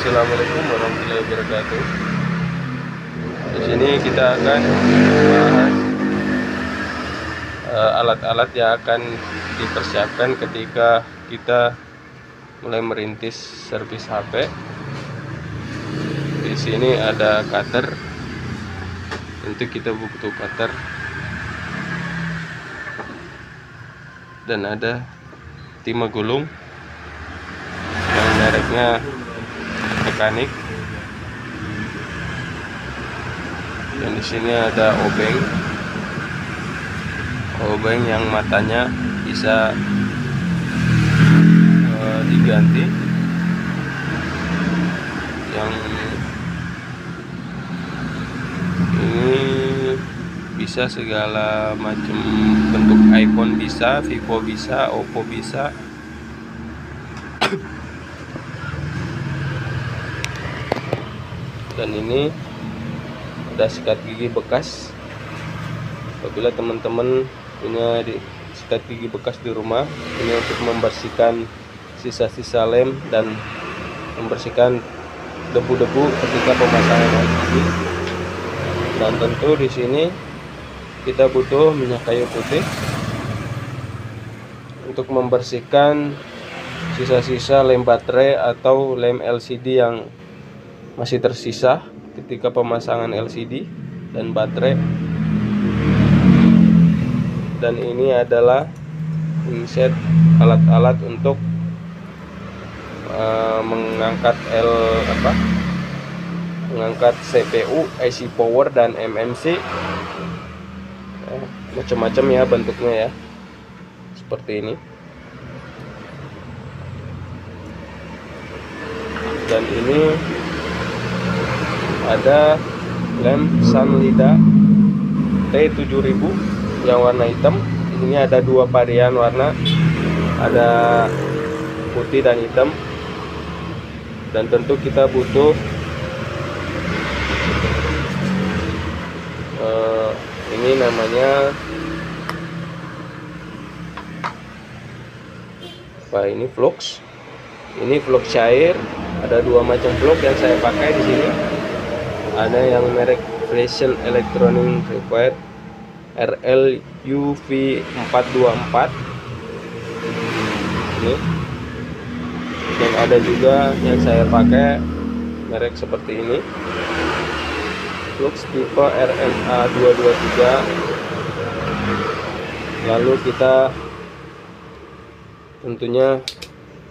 Assalamualaikum warahmatullahi wabarakatuh. Di sini kita akan membahas alat-alat yang akan dipersiapkan ketika kita mulai merintis servis HP. Di sini ada cutter. Tentu kita butuh cutter. Dan ada timah gulung yang mereknya mekanik. Dan di sini ada obeng yang matanya bisa diganti, yang ini bisa segala macam bentuk, iPhone bisa, Vivo bisa, Oppo bisa. Dan ini ada sikat gigi bekas. Apabila teman-teman punya sikat gigi bekas di rumah, ini untuk membersihkan sisa-sisa lem dan membersihkan debu-debu ketika pemasangan LCD. Dan tentu di sini kita butuh minyak kayu putih untuk membersihkan sisa-sisa lem baterai atau lem LCD yang masih tersisa ketika pemasangan LCD dan baterai. Dan ini adalah set alat-alat untuk mengangkat mengangkat CPU, IC power dan MMC. Macam-macam ya bentuknya ya, seperti ini. Dan ini ada lem Sunlida T7000 yang warna hitam. Ini ada dua varian warna, ada putih dan hitam. Dan tentu kita butuh ini namanya apa, ini flux. Ini flux cair. Ada dua macam flux yang saya pakai di sini. Ada yang merek Freshen Electronic Required RLUV424 ini. Dan ada juga yang saya pakai merek seperti ini, flux tipe RMA223. Lalu kita tentunya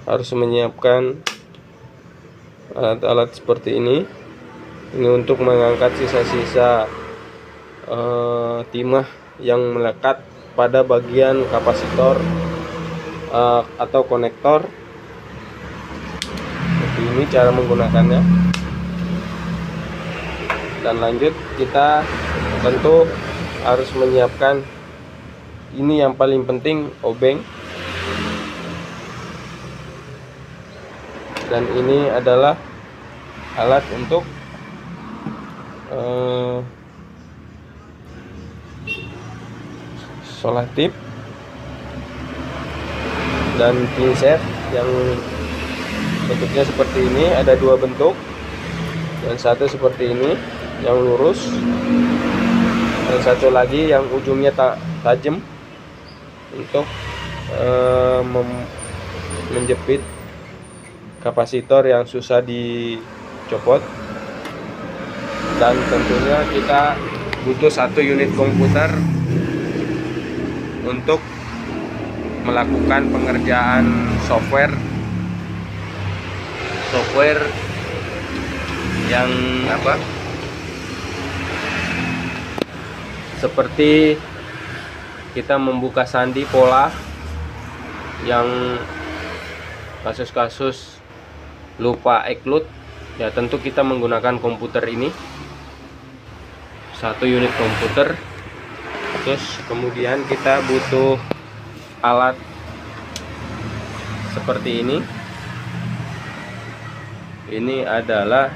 harus menyiapkan alat-alat seperti ini. Ini untuk mengangkat sisa-sisa timah yang melekat pada bagian kapasitor atau konektor. Seperti ini cara menggunakannya. Dan lanjut, kita tentu harus menyiapkan ini yang paling penting, obeng. Dan ini adalah alat untuk solatip dan pinset yang bentuknya seperti ini. Ada dua bentuk, yang satu seperti ini yang lurus, dan satu lagi yang ujungnya tajam untuk menjepit kapasitor yang susah dicopot. Dan tentunya kita butuh satu unit komputer untuk melakukan pengerjaan software yang seperti kita membuka sandi pola, yang kasus-kasus lupa eklut ya, tentu kita menggunakan komputer ini, satu unit komputer. Terus kemudian kita butuh alat seperti ini. Ini adalah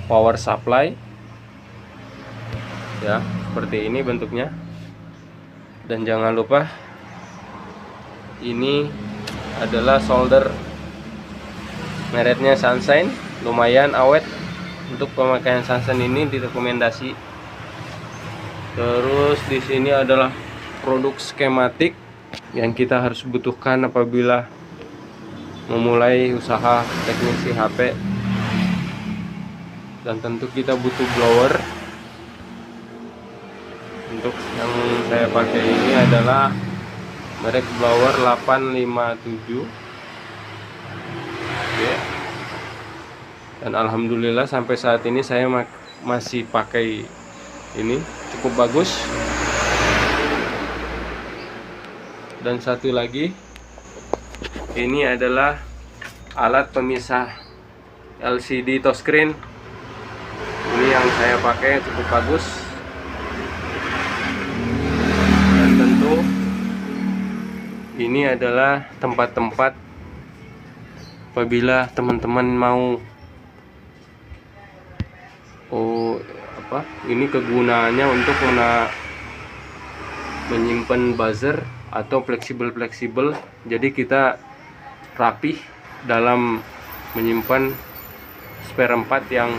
power supply ya, seperti ini bentuknya. Dan jangan lupa ini adalah solder Mereknya Sunshine, lumayan awet untuk pemakaian Sunshine ini direkomendasi. Terus di sini adalah produk skematik yang kita harus butuhkan apabila memulai usaha teknisi HP. Dan tentu kita butuh blower. Untuk yang saya pakai ini adalah merek blower 857. Oke. Dan alhamdulillah sampai saat ini saya masih pakai ini, cukup bagus. Dan satu lagi, ini adalah alat pemisah LCD touchscreen. Ini yang saya pakai, cukup bagus. Dan tentu ini adalah tempat-tempat apabila teman-teman mau ini kegunaannya untuk menyimpan buzzer atau fleksibel, jadi kita rapih dalam menyimpan spare 4 yang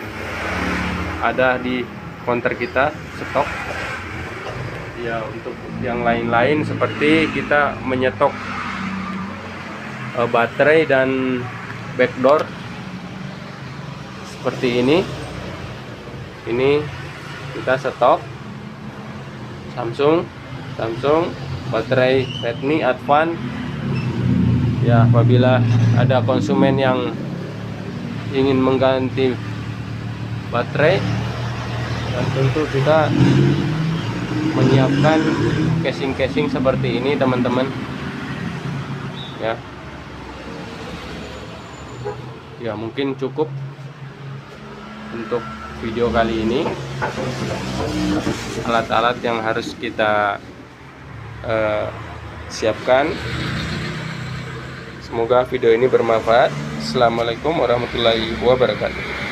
ada di counter kita stok. Ya, untuk yang lain-lain seperti kita menyetok baterai dan backdoor seperti ini kita stok Samsung baterai Redmi Advan. Ya, apabila ada konsumen yang ingin mengganti baterai, dan tentu kita menyiapkan casing seperti ini teman-teman ya. Ya, mungkin cukup untuk video kali ini. Alat-alat yang harus kita siapkan. Semoga video ini bermanfaat. Assalamualaikum warahmatullahi wabarakatuh.